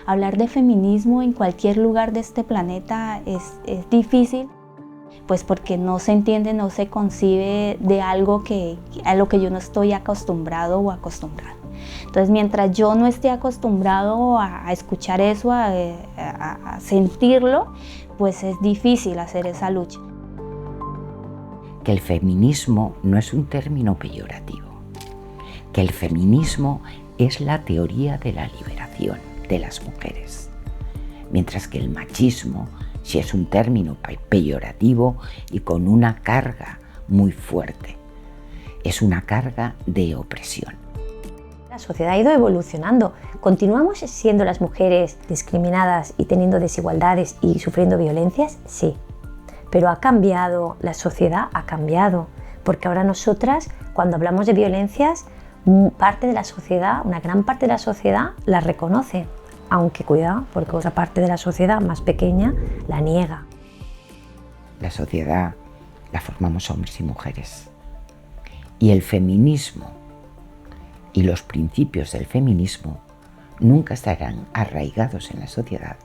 Hablar de feminismo en cualquier lugar de este planeta es difícil, pues porque no se entiende, no se concibe de algo a lo que yo no estoy acostumbrado o acostumbrada. Entonces, mientras yo no esté acostumbrado a escuchar eso, a sentirlo, pues es difícil hacer esa lucha. Que el feminismo no es un término peyorativo, que el feminismo es la teoría de la liberación de las mujeres, mientras que el machismo sí es un término peyorativo y con una carga muy fuerte. Es una carga de opresión. La sociedad ha ido evolucionando. ¿Continuamos siendo las mujeres discriminadas y teniendo desigualdades y sufriendo violencias? Sí. Pero ha cambiado, la sociedad ha cambiado, porque ahora nosotras, cuando hablamos de violencias, parte de la sociedad, una gran parte de la sociedad la reconoce, aunque cuidado, porque otra parte de la sociedad más pequeña la niega. La sociedad la formamos hombres y mujeres, y el feminismo y los principios del feminismo nunca estarán arraigados en la sociedad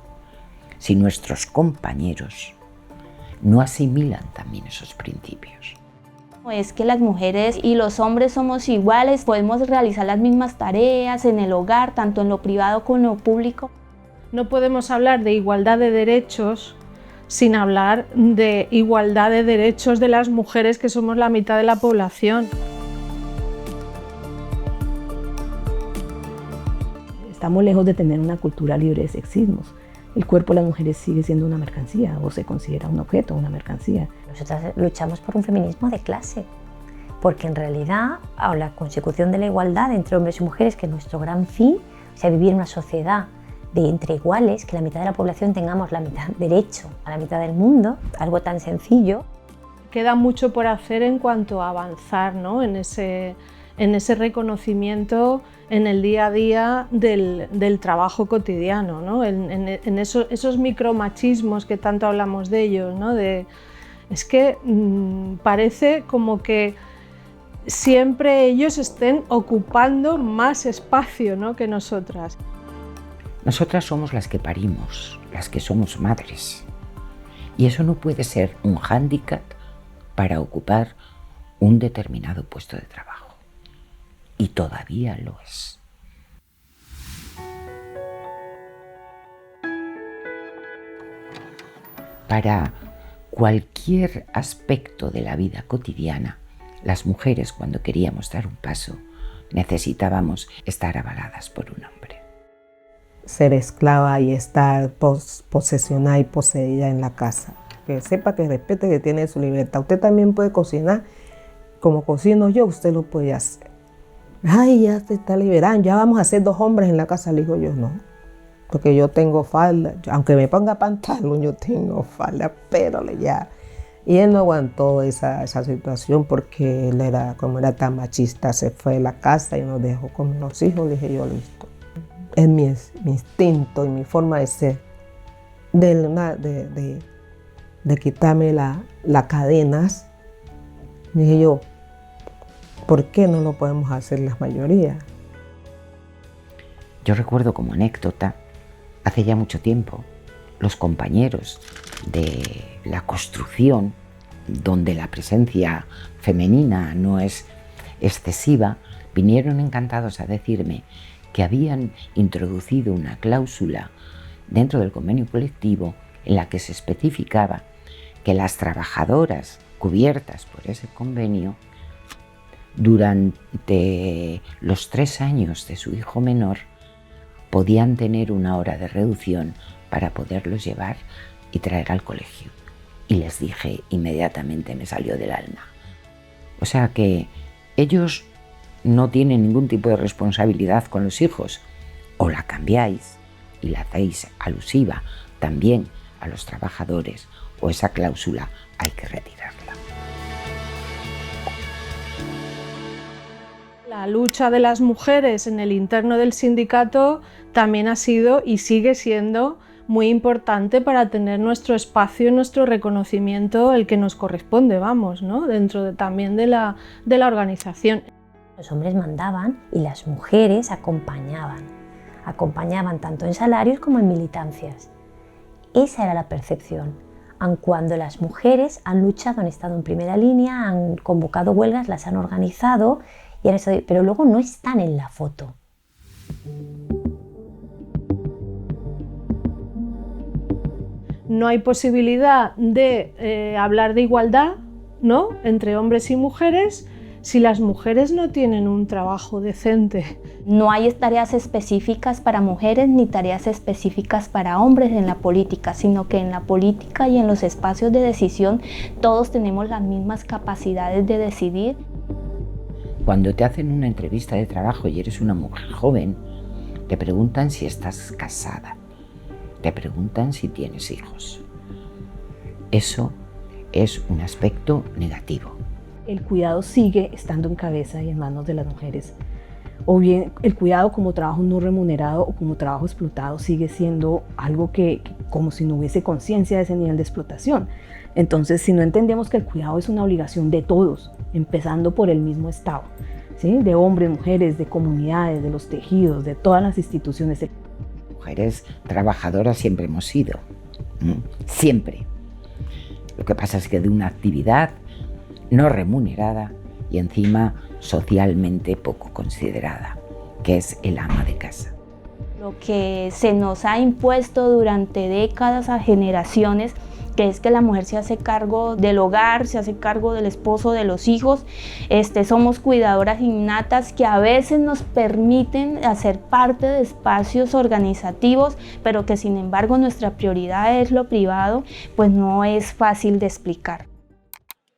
si nuestros compañeros no asimilan también esos principios. Es que las mujeres y los hombres somos iguales, podemos realizar las mismas tareas en el hogar, tanto en lo privado como en lo público. No podemos hablar de igualdad de derechos sin hablar de igualdad de derechos de las mujeres, que somos la mitad de la población. Estamos lejos de tener una cultura libre de sexismos. El cuerpo de las mujeres sigue siendo una mercancía o se considera un objeto, una mercancía. Nosotras luchamos por un feminismo de clase, porque en realidad a la consecución de la igualdad entre hombres y mujeres, que es nuestro gran fin, o sea, vivir en una sociedad de entre iguales, que la mitad de la población tengamos la mitad derecho a la mitad del mundo, algo tan sencillo. Queda mucho por hacer en cuanto a avanzar, ¿no? en ese reconocimiento en el día a día del trabajo cotidiano, ¿no? en esos micromachismos que tanto hablamos de ellos, ¿no? Es que parece como que siempre ellos estén ocupando más espacio, ¿no? que nosotras. Nosotras somos las que parimos, las que somos madres. Y eso no puede ser un hándicap para ocupar un determinado puesto de trabajo. Y todavía lo es. Para cualquier aspecto de la vida cotidiana, las mujeres, cuando queríamos dar un paso, necesitábamos estar avaladas por un hombre. Ser esclava y estar posesionada y poseída en la casa. Que sepa, que respete, que tiene su libertad. Usted también puede cocinar como cocino yo, usted lo puede hacer. Ay, ya se está liberando, ya vamos a ser 2 hombres en la casa. Le digo yo, no, porque yo tengo falda, aunque me ponga pantalón, yo tengo falda, pero ya. Y él no aguantó esa situación porque él como era tan machista, se fue de la casa y nos dejó con los hijos. Le dije yo, listo. Es mi instinto y mi forma de ser, de quitarme las cadenas. Le dije yo, ¿por qué no lo podemos hacer la mayoría? Yo recuerdo como anécdota, hace ya mucho tiempo, los compañeros de la construcción, donde la presencia femenina no es excesiva, vinieron encantados a decirme que habían introducido una cláusula dentro del convenio colectivo en la que se especificaba que las trabajadoras cubiertas por ese convenio, durante los 3 años de su hijo menor, podían tener 1 hora de reducción para poderlos llevar y traer al colegio. Y les dije inmediatamente, me salió del alma. O sea que ellos no tienen ningún tipo de responsabilidad con los hijos. O la cambiáis y la hacéis alusiva también a los trabajadores, o esa cláusula hay que retirarla. La lucha de las mujeres en el interno del sindicato también ha sido y sigue siendo muy importante para tener nuestro espacio, nuestro reconocimiento, el que nos corresponde, vamos, ¿no? Dentro también de la organización. Los hombres mandaban y las mujeres acompañaban acompañaban tanto en salarios como en militancias. Esa era la percepción, aun cuando las mujeres han luchado, han estado en primera línea, han convocado huelgas, las han organizado, pero luego no están en la foto. No hay posibilidad de hablar de igualdad, ¿no?, entre hombres y mujeres si las mujeres no tienen un trabajo decente. No hay tareas específicas para mujeres ni tareas específicas para hombres en la política, sino que en la política y en los espacios de decisión todos tenemos las mismas capacidades de decidir. Cuando te hacen una entrevista de trabajo y eres una mujer joven, te preguntan si estás casada, te preguntan si tienes hijos. Eso es un aspecto negativo. El cuidado sigue estando en cabeza y en manos de las mujeres. O bien el cuidado como trabajo no remunerado o como trabajo explotado sigue siendo algo que como si no hubiese conciencia de ese nivel de explotación. Entonces, si no entendemos que el cuidado es una obligación de todos, empezando por el mismo Estado, ¿sí?, de hombres, mujeres, de comunidades, de los tejidos, de todas las instituciones. Mujeres trabajadoras siempre hemos sido, siempre. Lo que pasa es que de una actividad no remunerada y encima socialmente poco considerada, que es el ama de casa. Lo que se nos ha impuesto durante décadas a generaciones, que es que la mujer se hace cargo del hogar, se hace cargo del esposo, de los hijos. Somos cuidadoras innatas que a veces nos permiten hacer parte de espacios organizativos, pero que sin embargo nuestra prioridad es lo privado, pues no es fácil de explicar.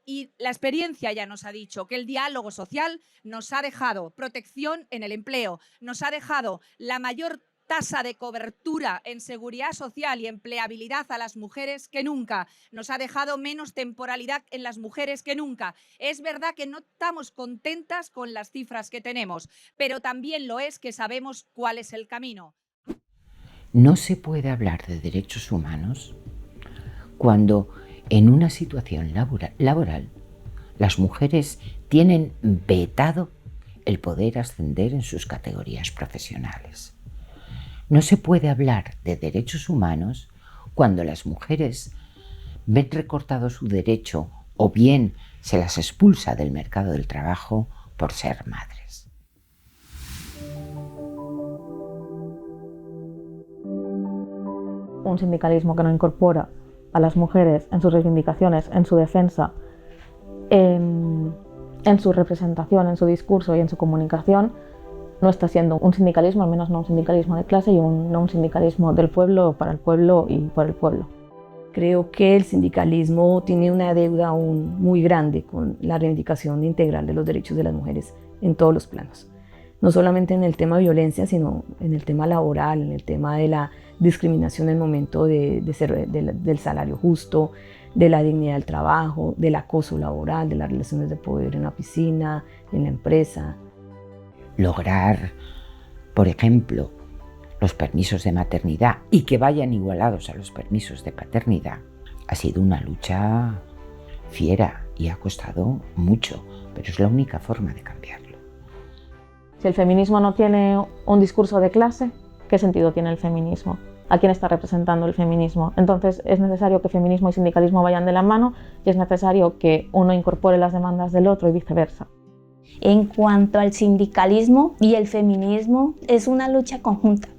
Y la experiencia ya nos ha dicho que el diálogo social nos ha dejado protección en el empleo, nos ha dejado la mayor tasa de cobertura en seguridad social y empleabilidad a las mujeres que nunca, nos ha dejado menos temporalidad en las mujeres que nunca. Es verdad que no estamos contentas con las cifras que tenemos, pero también lo es que sabemos cuál es el camino. No se puede hablar de derechos humanos cuando en una situación laboral las mujeres tienen vetado el poder ascender en sus categorías profesionales. No se puede hablar de derechos humanos cuando las mujeres ven recortado su derecho o bien se las expulsa del mercado del trabajo por ser madres. Un sindicalismo que no incorpora a las mujeres en sus reivindicaciones, en su defensa, en su representación, en su discurso y en su comunicación, no está siendo un sindicalismo, al menos no un sindicalismo de clase y no un sindicalismo del pueblo, para el pueblo y por el pueblo. Creo que el sindicalismo tiene una deuda aún muy grande con la reivindicación integral de los derechos de las mujeres en todos los planos. No solamente en el tema de violencia, sino en el tema laboral, en el tema de la discriminación en el momento del salario justo, de la dignidad del trabajo, del acoso laboral, de las relaciones de poder en la oficina, en la empresa. Lograr, por ejemplo, los permisos de maternidad y que vayan igualados a los permisos de paternidad ha sido una lucha fiera y ha costado mucho, pero es la única forma de cambiarlo. Si el feminismo no tiene un discurso de clase, ¿qué sentido tiene el feminismo? ¿A quién está representando el feminismo? Entonces es necesario que feminismo y sindicalismo vayan de la mano y es necesario que uno incorpore las demandas del otro y viceversa. En cuanto al sindicalismo y el feminismo, es una lucha conjunta,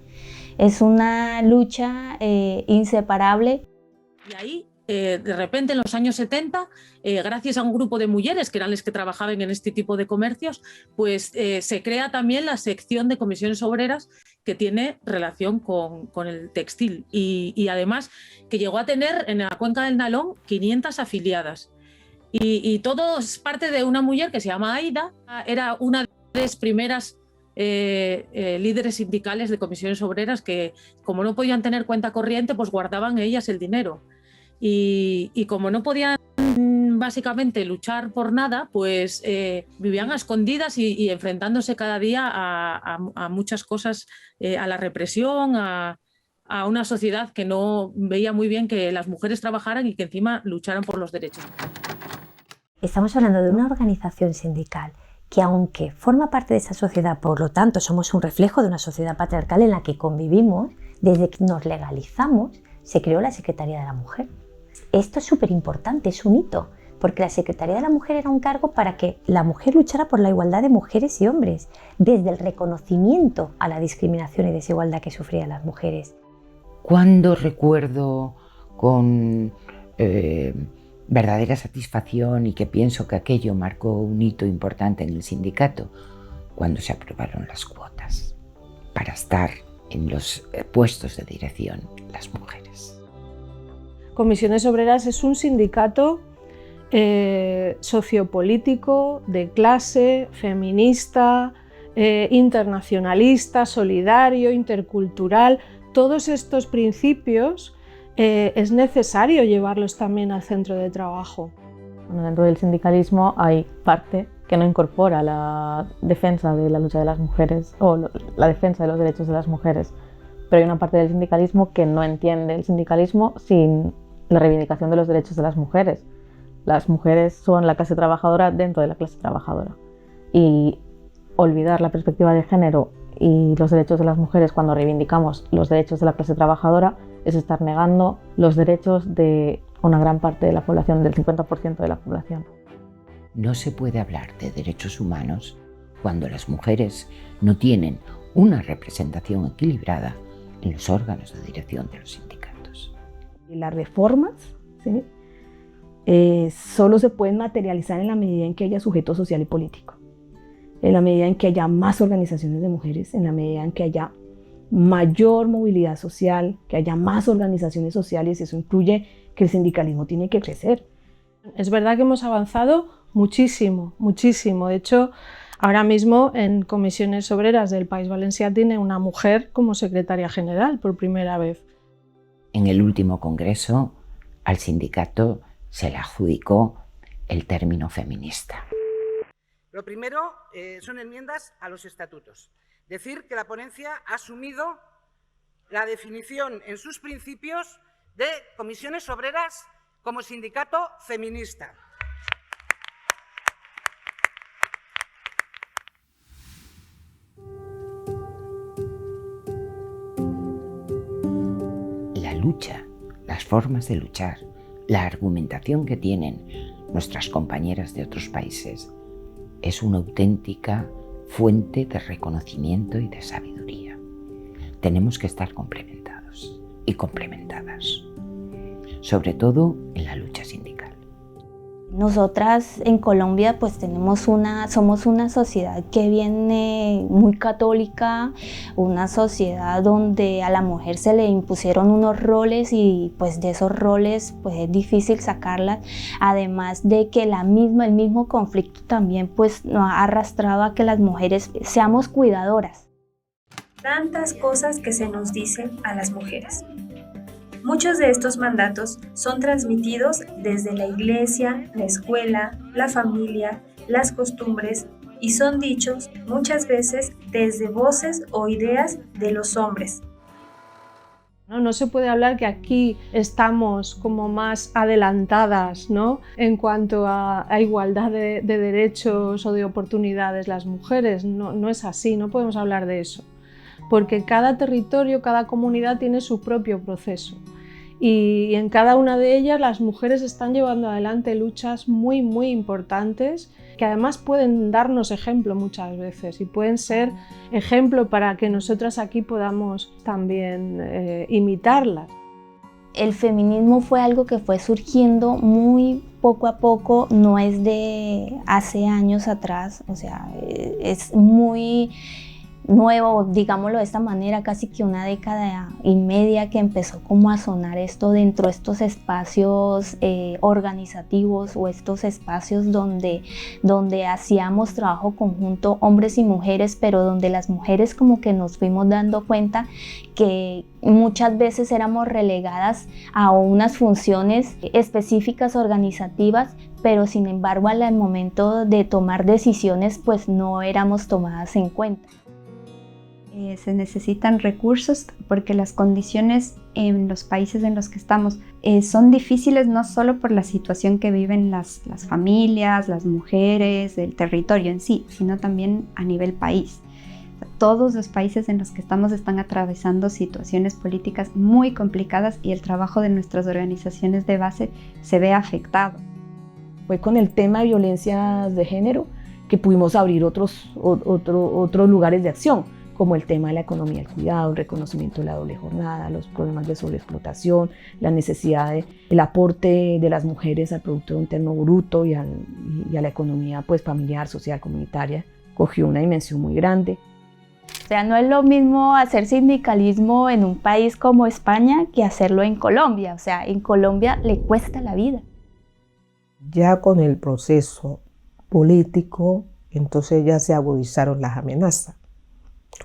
es una lucha inseparable. Y ahí, de repente, en los años 70, gracias a un grupo de mujeres que eran las que trabajaban en este tipo de comercios, pues se crea también la sección de comisiones obreras que tiene relación con el textil y además que llegó a tener en la cuenca del Nalón 500 afiliadas. Y todo es parte de una mujer que se llama Aida, era una de las primeras líderes sindicales de comisiones obreras que, como no podían tener cuenta corriente, pues guardaban ellas el dinero. Y como no podían básicamente luchar por nada, pues vivían a escondidas y enfrentándose cada día a muchas cosas, a la represión, a una sociedad que no veía muy bien que las mujeres trabajaran y que encima lucharan por los derechos. Estamos hablando de una organización sindical que aunque forma parte de esa sociedad, por lo tanto somos un reflejo de una sociedad patriarcal en la que convivimos, desde que nos legalizamos se creó la Secretaría de la Mujer. Esto es súper importante, es un hito, porque la Secretaría de la Mujer era un cargo para que la mujer luchara por la igualdad de mujeres y hombres, desde el reconocimiento a la discriminación y desigualdad que sufrían las mujeres. Cuando recuerdo con verdadera satisfacción y que pienso que aquello marcó un hito importante en el sindicato, cuando se aprobaron las cuotas para estar en los puestos de dirección las mujeres. Comisiones Obreras es un sindicato sociopolítico, de clase, feminista, internacionalista, solidario, intercultural. Todos estos principios es necesario llevarlos también al centro de trabajo. Bueno, dentro del sindicalismo hay parte que no incorpora la defensa de la lucha de las mujeres o la defensa de los derechos de las mujeres, pero hay una parte del sindicalismo que no entiende el sindicalismo sin la reivindicación de los derechos de las mujeres. Las mujeres son la clase trabajadora dentro de la clase trabajadora y olvidar la perspectiva de género y los derechos de las mujeres cuando reivindicamos los derechos de la clase trabajadora es estar negando los derechos de una gran parte de la población, del 50% de la población. No se puede hablar de derechos humanos cuando las mujeres no tienen una representación equilibrada en los órganos de dirección de los sindicatos. Las reformas, ¿sí?, solo se pueden materializar en la medida en que haya sujeto social y político, en la medida en que haya más organizaciones de mujeres, en la medida en que haya mayor movilidad social, que haya más organizaciones sociales. Eso incluye que el sindicalismo tiene que crecer. Es verdad que hemos avanzado muchísimo, muchísimo. De hecho, ahora mismo en Comisiones Obreras del País Valencià tiene una mujer como secretaria general por primera vez. En el último congreso, al sindicato se le adjudicó el término feminista. Lo primero son enmiendas a los estatutos. Decir que la ponencia ha asumido la definición en sus principios de Comisiones Obreras como sindicato feminista. La lucha, las formas de luchar, la argumentación que tienen nuestras compañeras de otros países es una auténtica fuente de reconocimiento y de sabiduría. Tenemos que estar complementados y complementadas, sobre todo en la lucha sindical. Nosotras en Colombia pues somos una sociedad que viene muy católica, una sociedad donde a la mujer se le impusieron unos roles y pues de esos roles pues es difícil sacarlas, además de que el mismo conflicto también pues nos ha arrastrado a que las mujeres seamos cuidadoras. Tantas cosas que se nos dicen a las mujeres. Muchos de estos mandatos son transmitidos desde la iglesia, la escuela, la familia, las costumbres y son dichos muchas veces desde voces o ideas de los hombres. No se puede hablar que aquí estamos como más adelantadas, ¿no?, en cuanto a igualdad de derechos o de oportunidades las mujeres. No es así, no podemos hablar de eso, porque cada territorio, cada comunidad tiene su propio proceso. Y en cada una de ellas las mujeres están llevando adelante luchas muy, muy importantes que además pueden darnos ejemplo muchas veces y pueden ser ejemplo para que nosotras aquí podamos también imitarlas. El feminismo fue algo que fue surgiendo muy poco a poco, no es de hace años atrás, o sea, es muy nuevo, digámoslo de esta manera, casi que una década y media que empezó como a sonar esto dentro de estos espacios organizativos o estos espacios donde hacíamos trabajo conjunto hombres y mujeres, pero donde las mujeres como que nos fuimos dando cuenta que muchas veces éramos relegadas a unas funciones específicas organizativas, pero sin embargo al momento de tomar decisiones pues no éramos tomadas en cuenta. Se necesitan recursos porque las condiciones en los países en los que estamos son difíciles no solo por la situación que viven las familias, las mujeres, el territorio en sí, sino también a nivel país. Todos los países en los que estamos están atravesando situaciones políticas muy complicadas y el trabajo de nuestras organizaciones de base se ve afectado. Fue con el tema de violencias de género que pudimos abrir otros lugares de acción, como el tema de la economía del cuidado, el reconocimiento de la doble jornada, los problemas de sobreexplotación, la necesidad del aporte de las mujeres al Producto Interno Bruto y a la economía pues, familiar, social, comunitaria. Cogió una dimensión muy grande. O sea, no es lo mismo hacer sindicalismo en un país como España que hacerlo en Colombia. O sea, en Colombia le cuesta la vida. Ya con el proceso político, entonces ya se agudizaron las amenazas.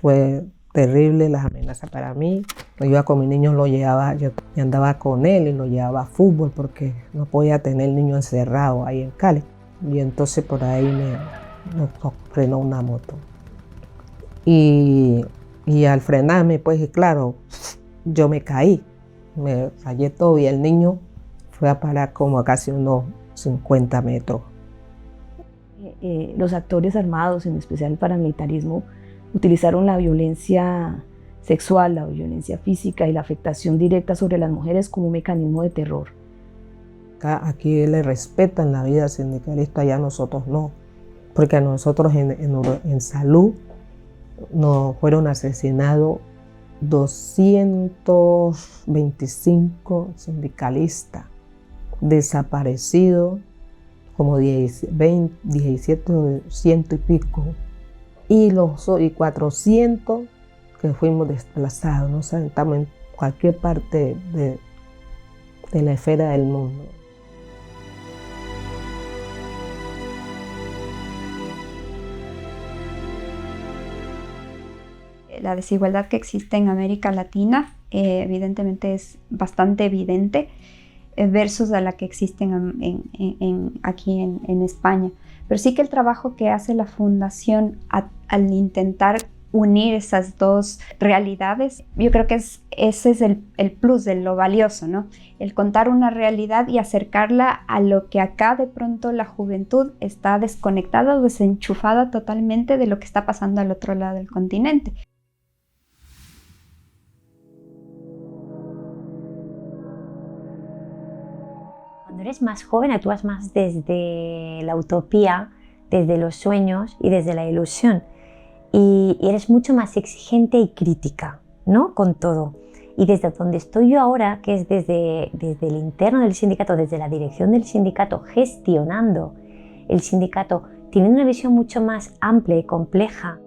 Fue terrible las amenazas para mí. Yo iba con mi niño, yo andaba con él y lo llevaba a fútbol porque no podía tener el niño encerrado ahí en Cali. Y entonces por ahí me frenó una moto. Y al frenarme, pues claro, yo me caí, me fallé todo y el niño fue a parar como a casi unos 50 metros. Los actores armados, en especial el paramilitarismo, utilizaron la violencia sexual, la violencia física y la afectación directa sobre las mujeres como un mecanismo de terror. Aquí le respetan la vida sindicalista, ya nosotros no, porque a nosotros en salud nos fueron asesinados 225 sindicalistas, desaparecidos como 17, 100 y pico, y 400 que fuimos desplazados, ¿no? O sea, estamos en cualquier parte de la esfera del mundo. La desigualdad que existe en América Latina evidentemente es bastante evidente versus a la que existe aquí en España. Pero sí que el trabajo que hace la Fundación al intentar unir esas dos realidades, yo creo que ese es el plus de lo valioso, ¿no? El contar una realidad y acercarla a lo que acá de pronto la juventud está desconectada o desenchufada totalmente de lo que está pasando al otro lado del continente. Cuando eres más joven actúas más desde la utopía, desde los sueños y desde la ilusión. Y eres mucho más exigente y crítica, ¿no? Con todo. Y desde donde estoy yo ahora, que es desde el interno del sindicato, desde la dirección del sindicato, gestionando el sindicato, teniendo una visión mucho más amplia y compleja.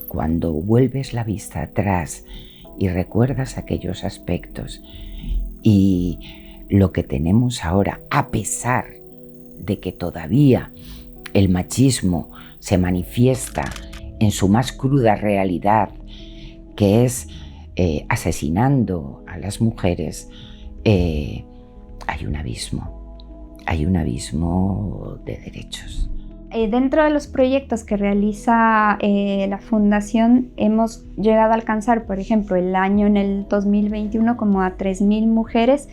Cuando vuelves la vista atrás y recuerdas aquellos aspectos y lo que tenemos ahora, a pesar de que todavía el machismo se manifiesta en su más cruda realidad, que es asesinando a las mujeres, hay un abismo de derechos. Dentro de los proyectos que realiza la Fundación hemos llegado a alcanzar, por ejemplo, en el 2021 como a 3.000 mujeres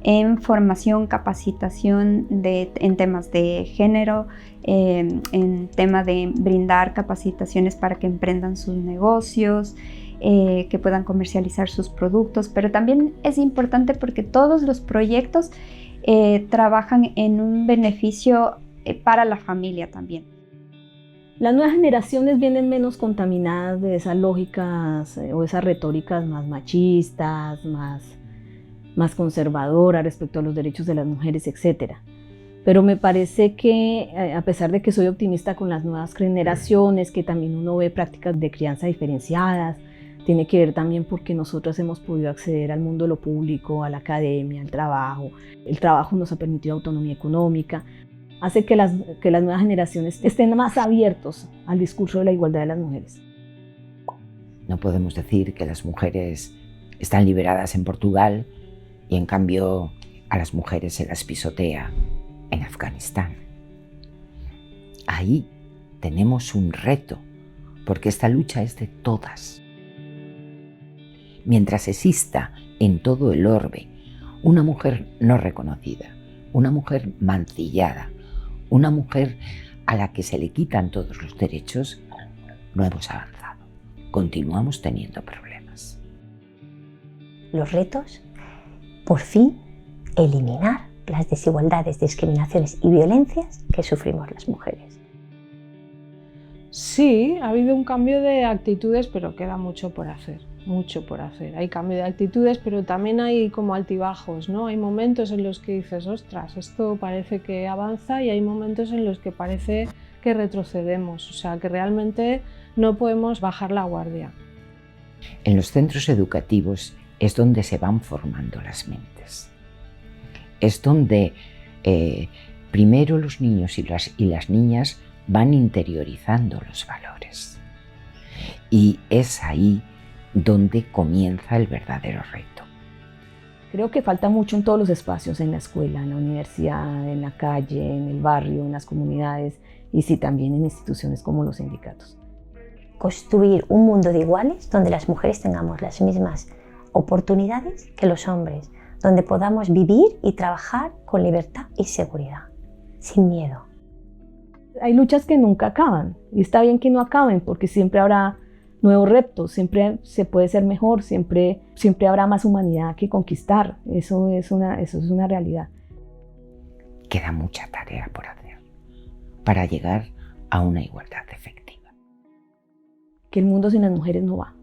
en formación, capacitación en temas de género, en tema de brindar capacitaciones para que emprendan sus negocios, que puedan comercializar sus productos, pero también es importante porque todos los proyectos trabajan en un beneficio para la familia también. Las nuevas generaciones vienen menos contaminadas de esas lógicas o esas retóricas más machistas, más conservadora respecto a los derechos de las mujeres, etc. Pero me parece que, a pesar de que soy optimista con las nuevas generaciones, que también uno ve prácticas de crianza diferenciadas, tiene que ver también porque nosotras hemos podido acceder al mundo de lo público, a la academia, al trabajo. El trabajo nos ha permitido autonomía económica, hace que las nuevas generaciones estén más abiertos al discurso de la igualdad de las mujeres. No podemos decir que las mujeres están liberadas en Portugal y en cambio a las mujeres se las pisotea en Afganistán. Ahí tenemos un reto, porque esta lucha es de todas. Mientras exista en todo el orbe una mujer no reconocida, una mujer mancillada, una mujer a la que se le quitan todos los derechos, no hemos avanzado. Continuamos teniendo problemas. Los retos, por fin, eliminar las desigualdades, discriminaciones y violencias que sufrimos las mujeres. Sí, ha habido un cambio de actitudes, pero queda mucho por hacer, mucho por hacer. Hay cambio de actitudes, pero también hay como altibajos, ¿no? Hay momentos en los que dices, ostras, esto parece que avanza, y hay momentos en los que parece que retrocedemos, o sea, que realmente no podemos bajar la guardia. En los centros educativos es donde se van formando las mentes. Es donde primero los niños y las niñas van interiorizando los valores. Y es ahí donde comienza el verdadero reto. Creo que falta mucho en todos los espacios, en la escuela, en la universidad, en la calle, en el barrio, en las comunidades y sí también en instituciones como los sindicatos. Construir un mundo de iguales donde las mujeres tengamos las mismas oportunidades que los hombres, donde podamos vivir y trabajar con libertad y seguridad, sin miedo. Hay luchas que nunca acaban y está bien que no acaben porque siempre habrá nuevos retos, siempre se puede ser mejor, siempre habrá más humanidad que conquistar. Eso es una realidad. Queda mucha tarea por hacer para llegar a una igualdad efectiva. Que el mundo sin las mujeres no va.